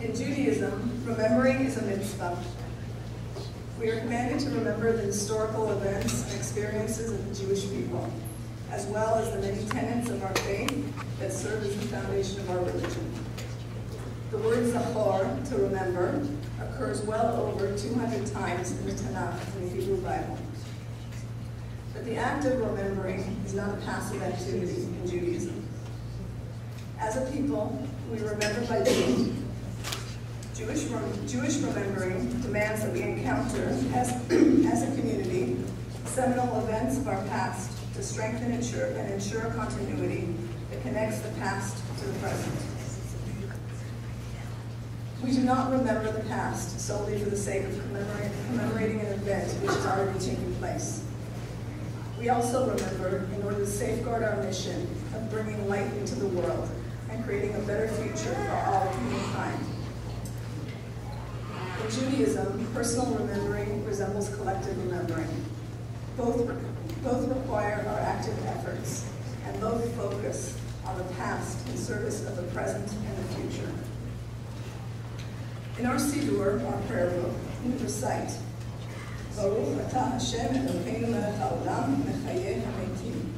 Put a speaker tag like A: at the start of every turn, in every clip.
A: In Judaism, remembering is a mitzvah. We are commanded to remember the historical events and experiences of the Jewish people, as well as the many tenets of our faith that serve as the foundation of our religion. The word zachor, to remember, occurs well over 200 times in the Tanakh, in the Hebrew Bible. But the act of remembering is not a passive activity in Judaism. As a people, we remember by doing. Jewish remembering demands that we encounter, as a community, seminal events of our past to strengthen and ensure continuity that connects the past to the present. We do not remember the past solely for the sake of commemorating an event which has already taken place. We also remember in order to safeguard our mission of bringing light into the world and creating a better future for all of humankind. In Judaism, personal remembering resembles collective remembering. Both require our active efforts, and both focus on the past in service of the present and the future. In our Siddur, our prayer book, we recite, Baruch atah Hashem Elokeinu melech haolam mechayeh hametim.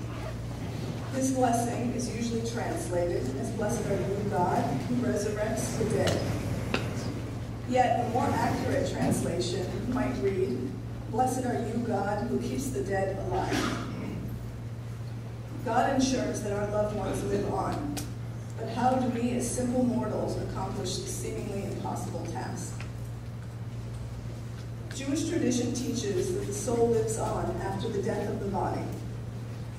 A: This blessing is usually translated as blessed are you, God, who resurrects the dead. Yet a more accurate translation might read, Blessed are you, God, who keeps the dead alive. God ensures that our loved ones live on, but how do we as simple mortals accomplish this seemingly impossible task? Jewish tradition teaches that the soul lives on after the death of the body.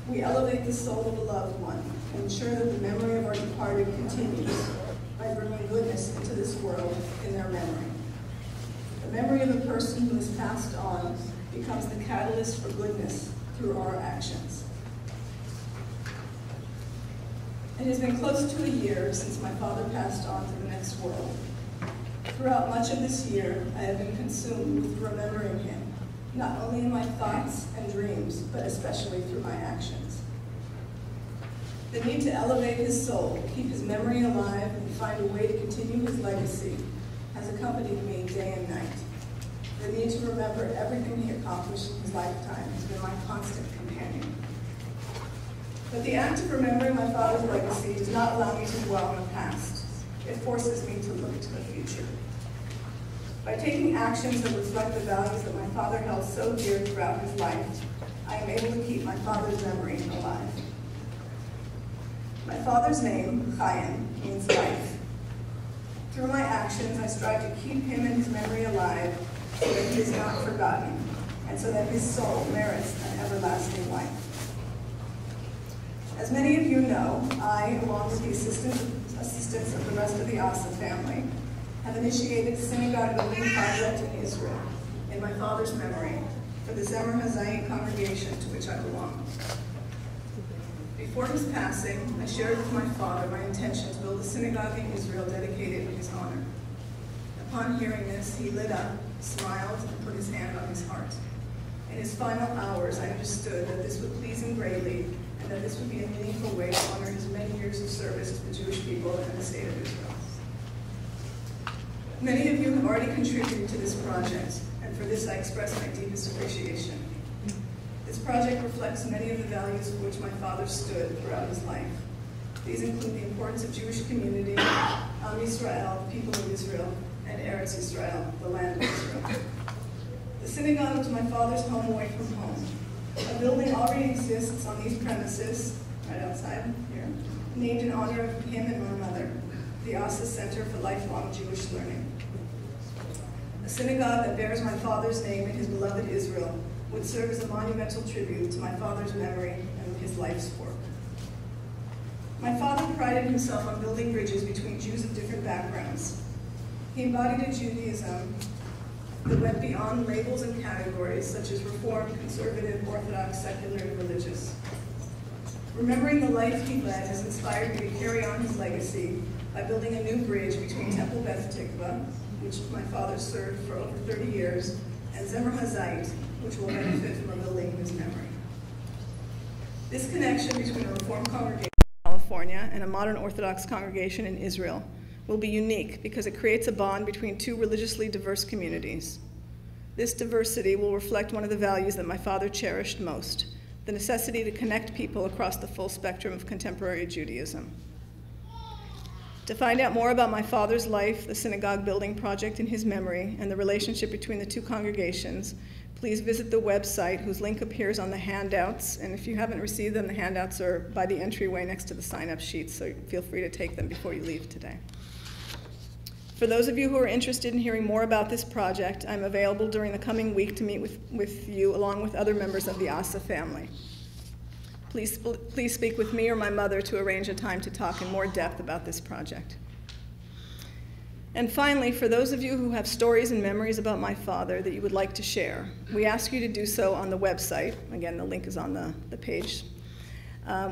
A: We elevate the soul of a loved one and ensure that the memory of our departed continues by bringing goodness into this world in their memory. The memory of the person who has passed on becomes the catalyst for goodness through our actions. It has been close to a year since my father passed on to the next world. Throughout much of this year, I have been consumed with remembering him, not only in my thoughts and dreams, but especially through my actions. The need to elevate his soul, keep his memory alive, and find a way to continue his legacy has accompanied me day and night. The need to remember everything he accomplished in his lifetime has been my constant companion. But the act of remembering my father's legacy does not allow me to dwell on the past. It forces me to look to the future. By taking actions that reflect the values that my father held so dear throughout his life, I am able to keep my father's memory alive. My father's name, Chaim, means life. Through my actions, I strive to keep him and his memory alive so that he is not forgotten, and so that his soul merits an everlasting life. As many of you know, I, along with the assistance of the rest of the Asa family, have initiated a synagogue building project in Israel, in my father's memory, for the Zahavi-Asa congregation to which I belong. Before his passing, I shared with my father my intention to build a synagogue in Israel dedicated in his honor. Upon hearing this, he lit up, smiled, and put his hand on his heart. In his final hours, I understood that this would please him greatly, and that this would be a meaningful way to honor his many years of service to the Jewish people and the state of Israel. Many of you have already contributed to this project, and for this I express my deepest appreciation. This project reflects many of the values for which my father stood throughout his life. These include the importance of Jewish community, Am Yisrael, people of Israel, and Eretz Yisrael, the land of Israel. The synagogue was my father's home away from home. A building already exists on these premises, right outside here, named in honor of him and my mother, the Asa Center for Lifelong Jewish Learning. A synagogue that bears my father's name and his beloved Israel would serve as a monumental tribute to my father's memory and his life's work. My father prided himself on building bridges between Jews of different backgrounds. He embodied a Judaism that went beyond labels and categories such as Reformed, Conservative, Orthodox, secular, and religious. Remembering the life he led has inspired me to carry on his legacy by building a new bridge between Temple Beth Tikva, which my father served for over 30 years, and Zahavi-Asa, which will benefit from rebuilding his memory. This connection between a Reformed congregation in California and a modern Orthodox congregation in Israel will be unique because it creates a bond between two religiously diverse communities. This diversity will reflect one of the values that my father cherished most, the necessity to connect people across the full spectrum of contemporary Judaism. To find out more about my father's life, the synagogue building project in his memory, and the relationship between the two congregations, please visit the website whose link appears on the handouts. And if you haven't received them, the handouts are by the entryway next to the sign-up sheets, so feel free to take them before you leave today. For those of you who are interested in hearing more about this project, I'm available during the coming week to meet with you along with other members of the Asa family. Please speak with me or my mother to arrange a time to talk in more depth about this project. And finally, for those of you who have stories and memories about my father that you would like to share, we ask you to do so on the website. Again, the link is on the page.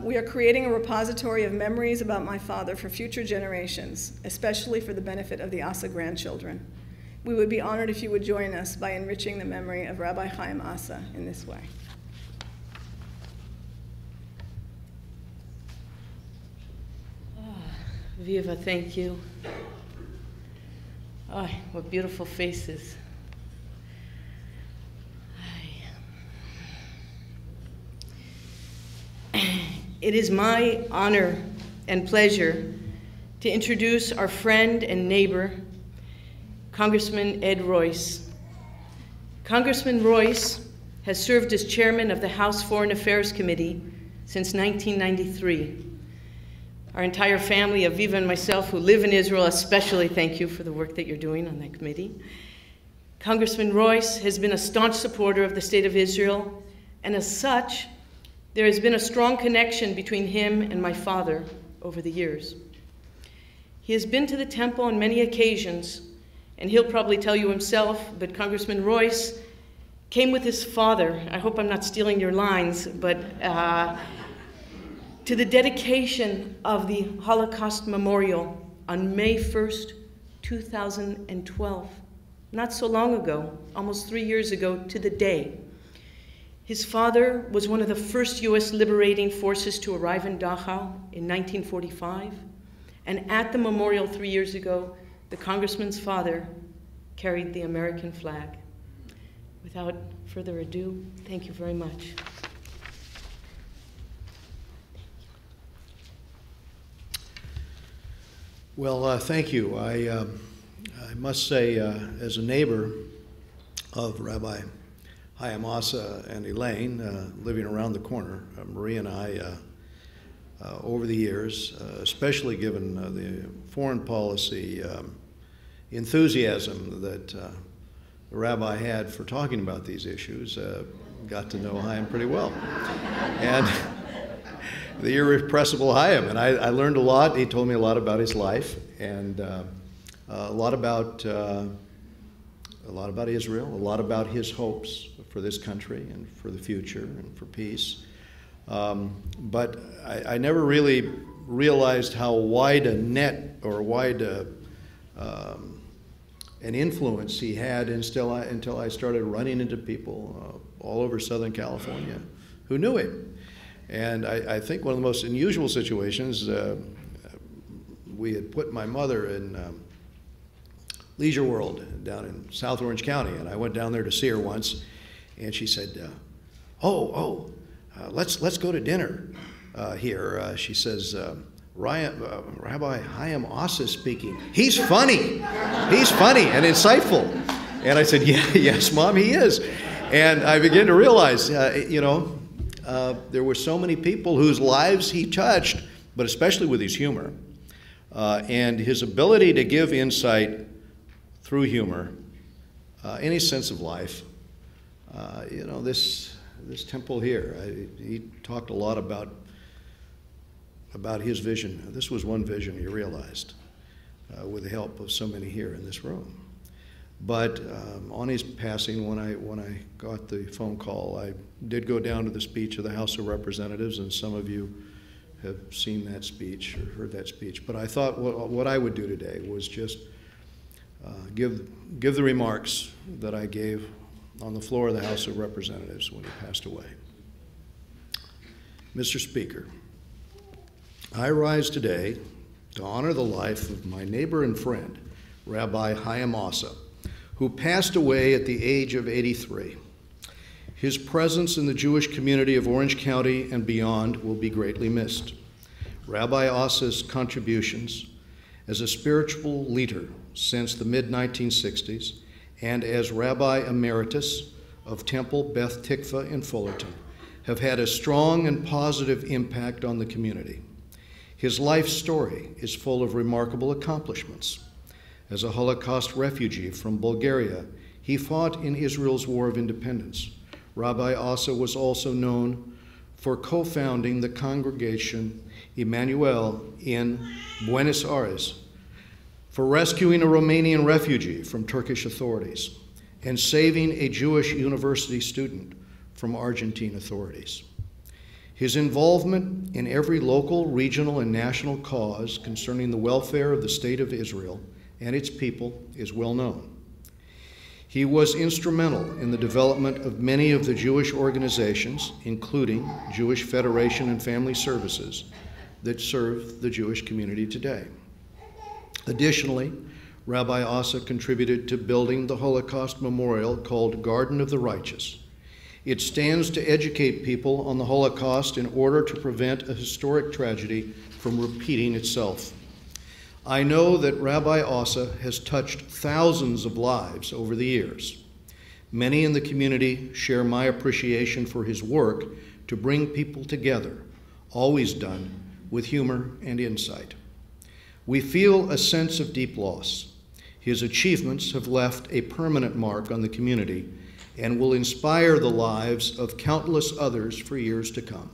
A: We are creating a repository of memories about my father for future generations, especially for the benefit of the Asa grandchildren. We would be honored if you would join us by enriching the memory of Rabbi Chaim Asa in this way.
B: Viva, thank you. Oh, what beautiful faces. It is my honor and pleasure to introduce our friend and neighbor, Congressman Ed Royce. Congressman Royce has served as chairman of the House Foreign Affairs Committee since 1993. Our entire family, Aviva and myself, who live in Israel, especially thank you for the work that you're doing on that committee. Congressman Royce has been a staunch supporter of the State of Israel, and as such, there has been a strong connection between him and my father over the years. He has been to the temple on many occasions, and he'll probably tell you himself, but Congressman Royce came with his father. I hope I'm not stealing your lines, but to the dedication of the Holocaust Memorial on May 1st, 2012, not so long ago, almost 3 years ago to the day. His father was one of the first U.S. liberating forces to arrive in Dachau in 1945, and at the memorial 3 years ago, the congressman's father carried the American flag. Without further ado, thank you very much.
C: Well, thank you. I must say, as a neighbor of Rabbi Chaim Asa and Elaine, living around the corner, Marie and I, over the years, especially given the foreign policy enthusiasm that the rabbi had for talking about these issues, got to know Chaim pretty well. And the irrepressible Chaim, and I learned a lot. He told me a lot about his life, and a lot about Israel, a lot about his hopes for this country and for the future and for peace. But I never really realized how wide a net or wide an influence he had until I started running into people all over Southern California who knew him. And I think one of the most unusual situations, we had put my mother in Leisure World down in South Orange County, and I went down there to see her once, and she said, let's go to dinner here. She says, Rabbi Chaim Asa speaking. He's funny and insightful. And I said, yes, Mom, he is. And I began to realize, there were so many people whose lives he touched, but especially with his humor. And his ability to give insight through humor, any sense of life. This temple here, he talked a lot about his vision. This was one vision he realized with the help of so many here in this room. But on his passing, when I got the phone call, I did go down to the speech of the House of Representatives, and some of you have seen that speech or heard that speech. But I thought what I would do today was just give the remarks that I gave on the floor of the House of Representatives when he passed away. Mr. Speaker, I rise today to honor the life of my neighbor and friend, Rabbi Zahavi-Asa, who passed away at the age of 83. His presence in the Jewish community of Orange County and beyond will be greatly missed. Rabbi Asa's contributions as a spiritual leader since the mid-1960s and as Rabbi Emeritus of Temple Beth Tikva in Fullerton have had a strong and positive impact on the community. His life story is full of remarkable accomplishments. As a Holocaust refugee from Bulgaria, he fought in Israel's War of Independence. Rabbi Asa was also known for co-founding the congregation Emmanuel in Buenos Aires, for rescuing a Romanian refugee from Turkish authorities, and saving a Jewish university student from Argentine authorities. His involvement in every local, regional, and national cause concerning the welfare of the State of Israel and its people is well known. He was instrumental in the development of many of the Jewish organizations, including Jewish Federation and Family Services, that serve the Jewish community today. Additionally, Rabbi Asa contributed to building the Holocaust memorial called Garden of the Righteous. It stands to educate people on the Holocaust in order to prevent a historic tragedy from repeating itself. I know that Rabbi Asa has touched thousands of lives over the years. Many in the community share my appreciation for his work to bring people together, always done with humor and insight. We feel a sense of deep loss. His achievements have left a permanent mark on the community and will inspire the lives of countless others for years to come.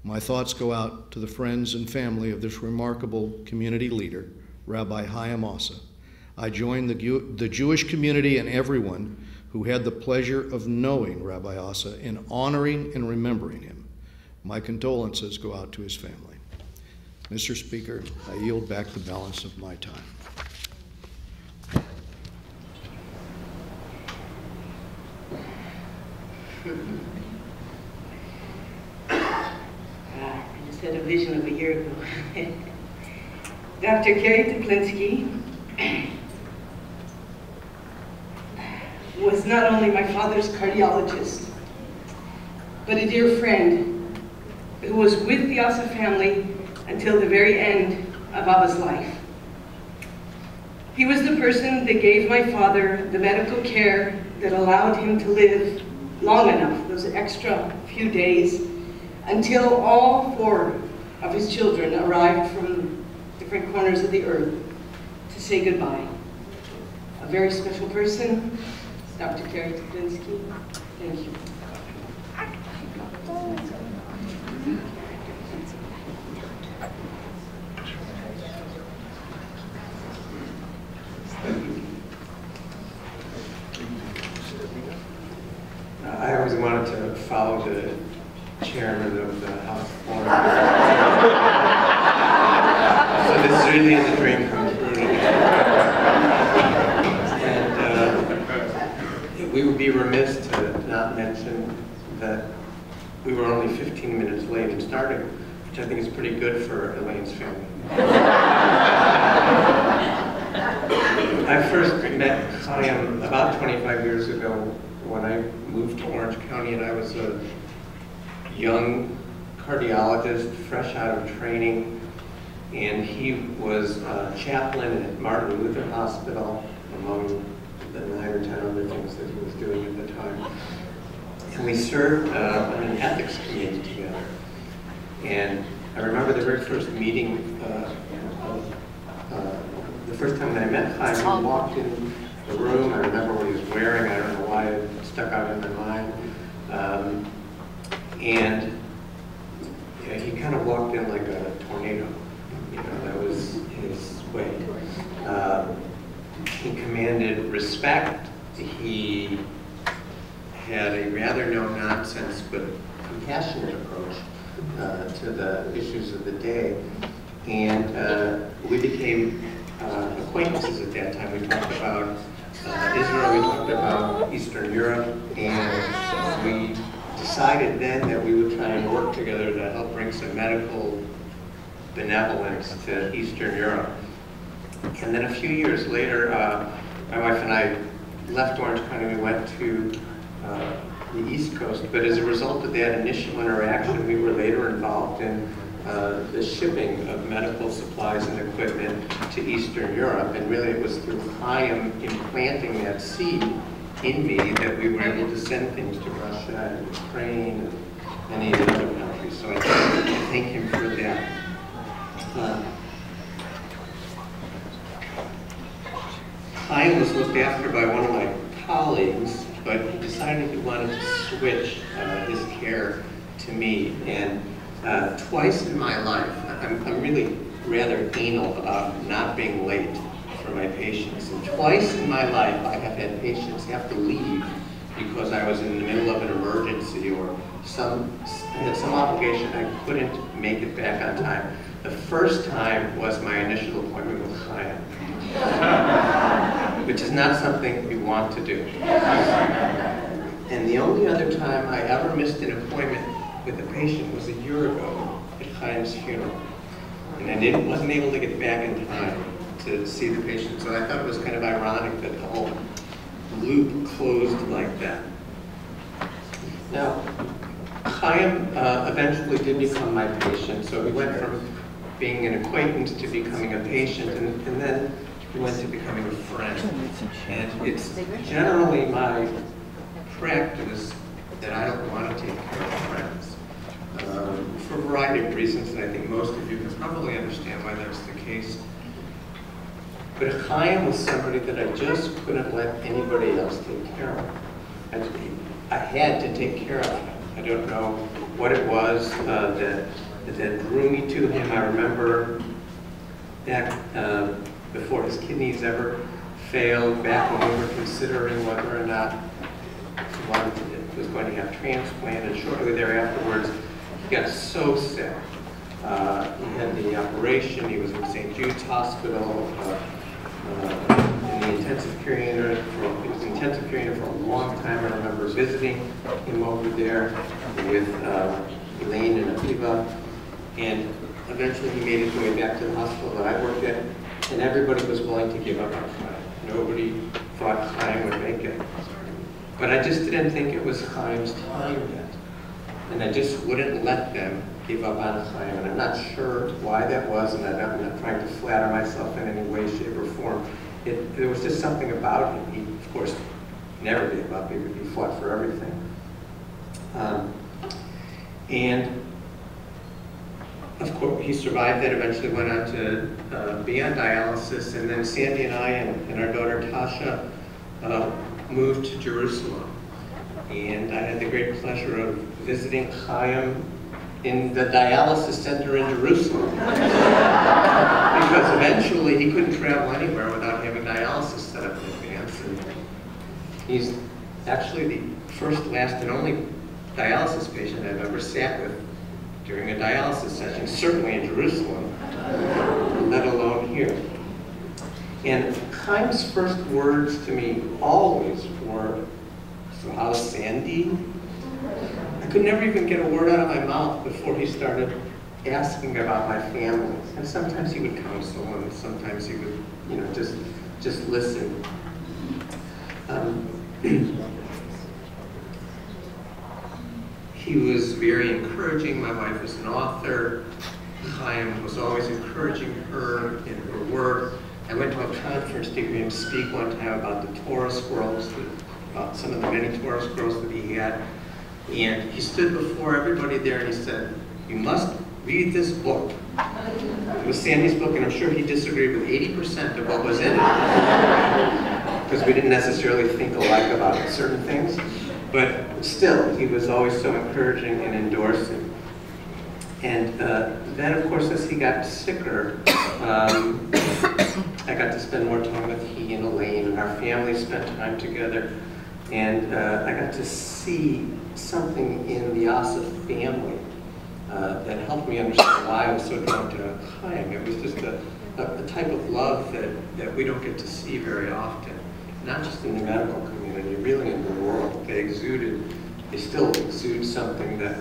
C: My thoughts go out to the friends and family of this remarkable community leader, Rabbi Zahavi-Asa. I join the Jewish community and everyone who had the pleasure of knowing Rabbi Asa in honoring and remembering him. My condolences go out to his family. Mr. Speaker, I yield back the balance of my time.
B: I just had a vision of a year ago. Dr. Carrie Teplinsky was not only my father's cardiologist, but a dear friend who was with the Asa family until the very end of Abba's life. He was the person that gave my father the medical care that allowed him to live long enough, those extra few days, until all 4 of his children arrived from different corners of the earth to say goodbye. A very special person, Dr. Carrie Teplinsky. Thank you.
D: I always wanted to follow the chairman of the House of Foreign. So this really is a dream come true. And we would be remiss to not mention that we were only 15 minutes late in starting, which I think is pretty good for Elaine's family. I first met Chaim about 25 years ago when I moved to Orange County, and I was a young cardiologist, fresh out of training, and he was a chaplain at Martin Luther Hospital, among the 9 or 10 other things that he was doing at the time. And we served on an ethics committee together. And I remember the very first meeting, the first time that I met Chaim, he walked in the room. I remember what he was wearing. I don't know why it stuck out in my mind. And yeah, he kind of walked in like a tornado. You know, that was his way. He commanded respect. He had a rather no-nonsense but compassionate approach to the issues of the day. And we became acquaintances at that time. We talked about Israel, we talked about Eastern Europe, and we decided then that we would try and work together to help bring some medical benevolence to Eastern Europe. And then a few years later, my wife and I left Orange County. We went to the East Coast, but as a result of that initial interaction, we were later involved in the shipping of medical supplies and equipment to Eastern Europe. And really it was through Chaim implanting that seed in me that we were able to send things to Russia and Ukraine and many other countries. So I thank him for that. Chaim was looked after by one of my colleagues, but he decided he wanted to switch his care to me. And twice in my life, I'm really rather anal about not being late for my patients. And twice in my life, I have had patients have to leave because I was in the middle of an emergency or I had some obligation I couldn't make it back on time. The first time was my initial appointment with Chaim, which is not something you want to do. And the only other time I ever missed an appointment with a patient was a year ago at Chaim's funeral. And I wasn't able to get back in time to see the patient, so I thought it was kind of ironic that the whole loop closed like that. Now, Chaim eventually did become my patient, so we went from being an acquaintance to becoming a patient, and then we went to becoming a friend. And it's generally my practice that I don't want to take care of friends. For a variety of reasons, and I think most of you can probably understand why that's the case. But Chaim was somebody that I just couldn't let anybody else take care of. I had to take care of him. I don't know what it was that drew me to him. I remember back before his kidneys ever failed, back when we were considering whether or not he was going to have transplant, and shortly thereafterwards, he got so sick. He had the operation. He was in St. Jude's Hospital in the intensive care unit. He was in the intensive care unit for a long time. I remember visiting him over there with Elaine and Aviva, and eventually he made his way back to the hospital that I worked at, and everybody was willing to give up on Chaim. Nobody thought Chaim would make it. But I just didn't think it was Chaim's time yet. And I just wouldn't let them give up on Chaim. And I'm not sure why that was, and I'm not trying to flatter myself in any way, shape, or form. There was just something about him. He, of course, never gave up. He fought for everything. And of course, he survived that, eventually went on to be on dialysis, and then Sandy and I and our daughter Tasha moved to Jerusalem. And I had the great pleasure of visiting Chaim in the dialysis center in Jerusalem. Because eventually he couldn't travel anywhere without having dialysis set up in advance. And he's actually the first, last, and only dialysis patient I've ever sat with during a dialysis session, certainly in Jerusalem, let alone here. And Chaim's first words to me always were, "So how's Sandy?" I could never even get a word out of my mouth before he started asking about my family. And sometimes he would counsel, and sometimes he would, just listen. He was very encouraging. My wife is an author. Chaim was always encouraging her in her work. I went to a conference to hear him speak one time about the Torah scrolls, about some of the many Torah scrolls that he had. And he stood before everybody there and he said, "You must read this book." It was Sandy's book, and I'm sure he disagreed with 80% of what was in it, because we didn't necessarily think alike about certain things. But still, he was always so encouraging and endorsing. And then, of course, as he got sicker, I got to spend more time with he and Elaine, and our family spent time together. And I got to see something in the Asa family that helped me understand why I was so drawn to Chaim. It was just a type of love that we don't get to see very often, not just in the medical community, really in the world. They still exude something that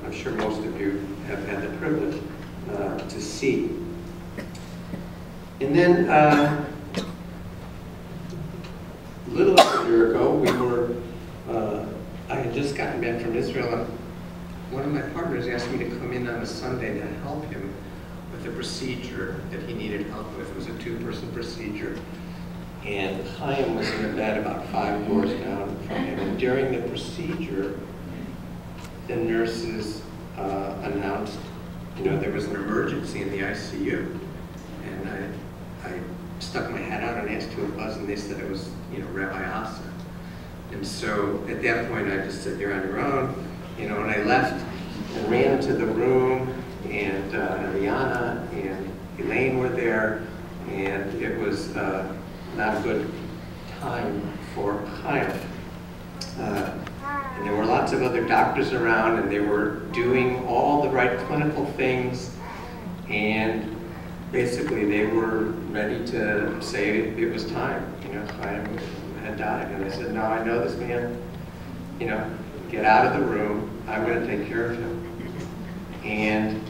D: I'm sure most of you have had the privilege to see. And then a little over a year ago, I had just gotten back from Israel, and one of my partners asked me to come in on a Sunday to help him with a procedure that he needed help with. It was a 2-person procedure. And Chaim was in a bed about 5 doors down from him. And during the procedure, the nurses announced, there was an emergency in the ICU. And I stuck my head out and asked who it was, and they said it was, Rabbi Asa. And so at that point, I just said, "You're on your own," and I left and ran into the room, and Eliana and Elaine were there, and it was not a good time for Chaim. And there were lots of other doctors around, and they were doing all the right clinical things, and basically they were ready to say it was time. Chaim had died, and I said, "No, I know this man. Get out of the room. I'm going to take care of him." And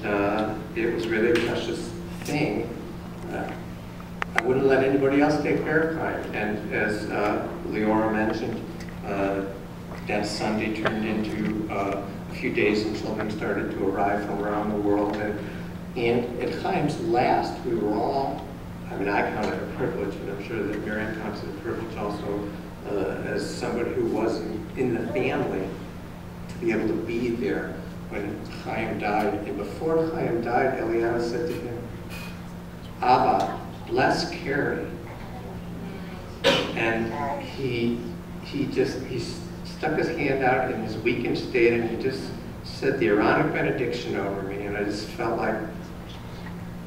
D: it was really a precious thing. I wouldn't let anybody else take care of Chaim. And as Leora mentioned, that Sunday turned into a few days and children started to arrive from around the world. And at Chaim's last, we were all, I count it a privilege, and I'm sure that Miriam counts it a privilege also, as somebody who wasn't in the family, to be able to be there when Chaim died. And before Chaim died, Eliana said to him, "Abba, bless Carrie." And he stuck his hand out in his weakened state, and he just said the Aaronic benediction over me, and I just felt like,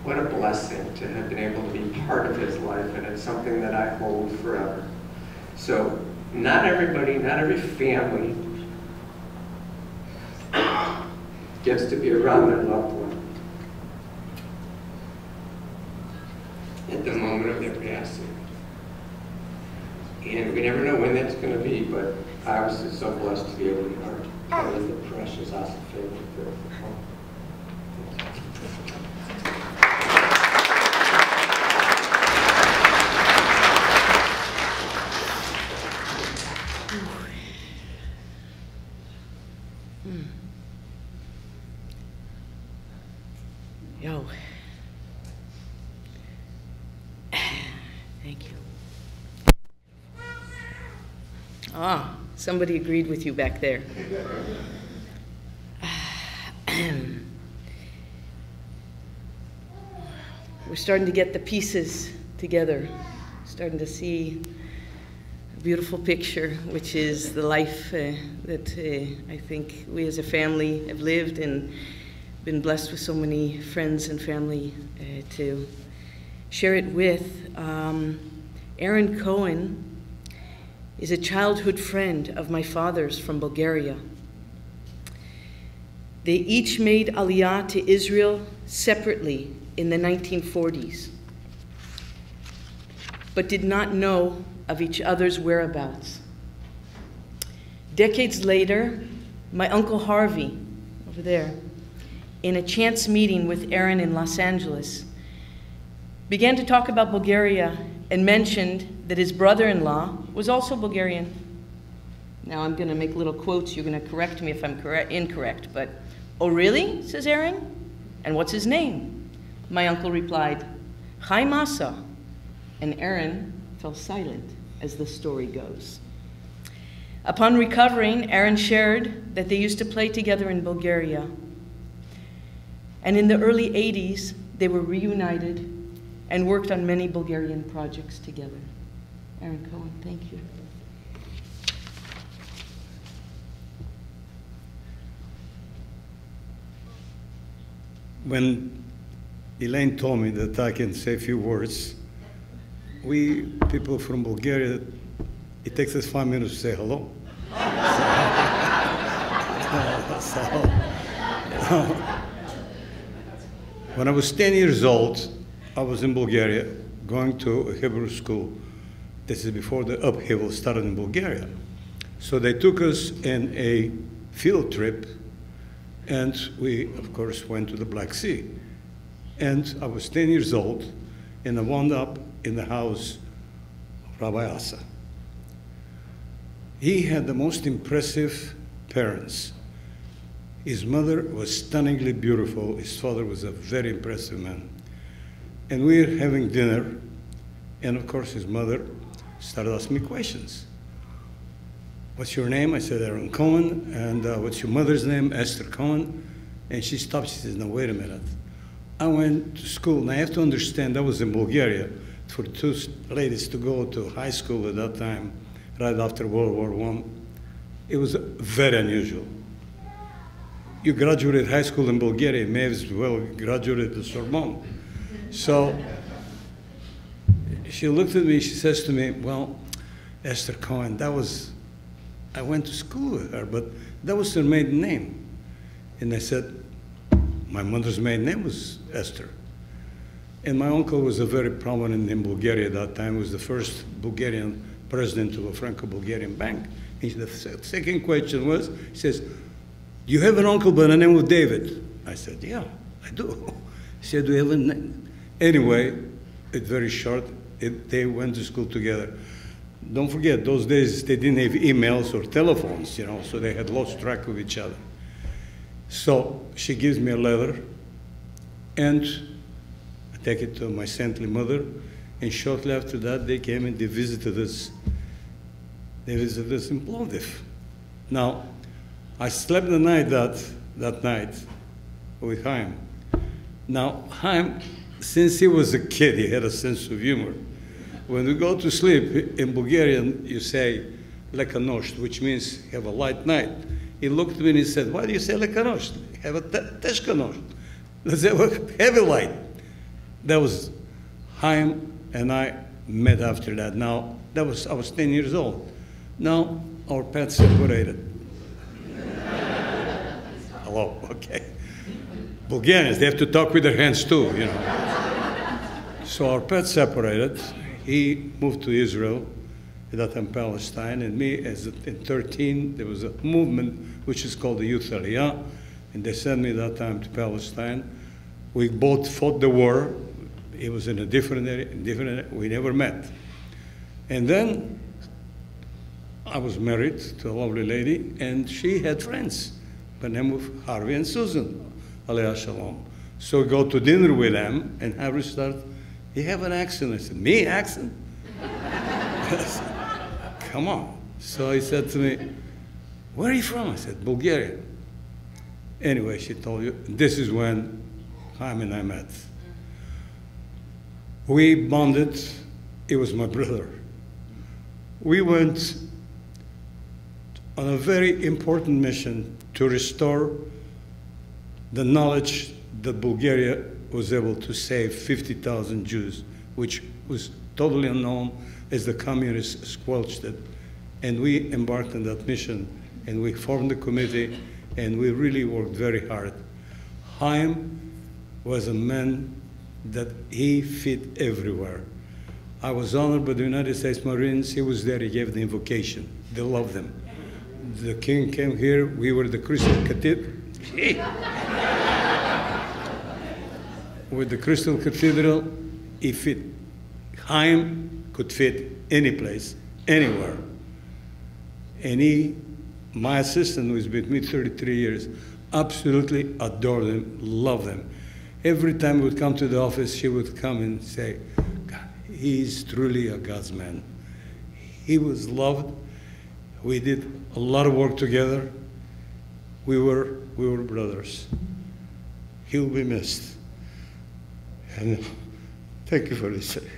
D: what a blessing to have been able to be part of his life, and it's something that I hold forever. So not everybody, not every family gets to be around their loved one at the moment of their passing. And we never know when that's going to be, but I was just so blessed to be able to be part of the precious Asa family.
B: Yo. Thank you. Ah, somebody agreed with you back there. We're starting to get the pieces together, starting to see a beautiful picture, which is the life that I think we as a family have lived, and been blessed with so many friends and family to share it with. Aaron Cohen is a childhood friend of my father's from Bulgaria. They each made Aliyah to Israel separately in the 1940s, but did not know of each other's whereabouts. Decades later, my Uncle Harvey, over there, in a chance meeting with Aaron in Los Angeles, began to talk about Bulgaria and mentioned that his brother-in-law was also Bulgarian. Now I'm going to make little quotes. You're going to correct me if I'm incorrect, but, "Oh, really?" says Aaron. "And what's his name?" My uncle replied, "Zahavi-Asa." And Aaron fell silent, as the story goes. Upon recovering, Aaron shared that they used to play together in Bulgaria. And in the early 80s, they were reunited and worked on many Bulgarian projects together. Aaron Cohen, thank you.
E: When Elaine told me that I can say a few words, we people from Bulgaria, it takes us 5 minutes to say hello. When I was 10 years old, I was in Bulgaria going to a Hebrew school. This is before the upheaval started in Bulgaria. So they took us in a field trip, and we, of course, went to the Black Sea. And I was 10 years old, and I wound up in the house of Rabbi Asa. He had the most impressive parents. His mother was stunningly beautiful. His father was a very impressive man. And we were having dinner, and of course his mother started asking me questions. What's your name? I said, Aaron Cohen. And what's your mother's name? Esther Cohen. And she stopped. She said, no, wait a minute. I went to school, and I have to understand, that was in Bulgaria, for two ladies to go to high school at that time, right after World War I. It was very unusual. You graduated high school in Bulgaria, may as well graduate the Sorbonne. So she looked at me, she says to me, well, Esther Cohen, I went to school with her, but that was her maiden name. And I said, my mother's maiden name was Esther. And my uncle was a very prominent in Bulgaria at that time. He was the first Bulgarian president of a Franco-Bulgarian bank. And the second question was, he says, do you have an uncle by the name of David? I said, yeah, I do. He said, do you have a name? Anyway, it's very short. They went to school together. Don't forget, those days they didn't have emails or telephones, you know, so they had lost track of each other. So she gives me a letter, and I take it to my saintly mother, and shortly after that they came and they visited us. They visited us in Plovdiv. Now, I slept the night that night with Chaim. Now, Chaim, since he was a kid, he had a sense of humor. When we go to sleep, in Bulgarian, you say lekanosh, which means have a light night. He looked at me and he said, why do you say lekanosh? Have a teshkanosh. Let's have a heavy light. That was Chaim and I met after that. Now, I was 10 years old. Now, our paths separated. Hello, okay. Bulgarians, they have to talk with their hands too, you know. So our paths separated. He moved to Israel, at that time Palestine, and me, in 13, there was a movement which is called the Youth Aliyah, and they sent me that time to Palestine. We both fought the war. It was in a different area, we never met. And then I was married to a lovely lady, and she had friends by the name of Harvey and Susan, Aliyah Shalom. So we go to dinner with them, and Harvey started, you have an accent. I said, me, accent? Said, come on. So he said to me, where are you from? I said, Bulgaria. Anyway, she told you, this is when Chaim and I met. We bonded. It was my brother. We went on a very important mission to restore the knowledge that Bulgaria was able to save 50,000 Jews, which was totally unknown as the communists squelched it. And we embarked on that mission, and we formed a committee, and we really worked very hard. Chaim was a man that he fit everywhere. I was honored by the United States Marines. He was there, he gave the invocation. They loved him. The king came here, we were the Crystal Cathedral. With the Crystal Cathedral, he fit. Chaim could fit any place, anywhere. And my assistant, who's been with me 33 years, absolutely adored him, loved him. Every time he would come to the office, she would come and say, God, he's truly a God's man. He was loved. We did a lot of work together. We were brothers. He'll be missed. And thank you for listening.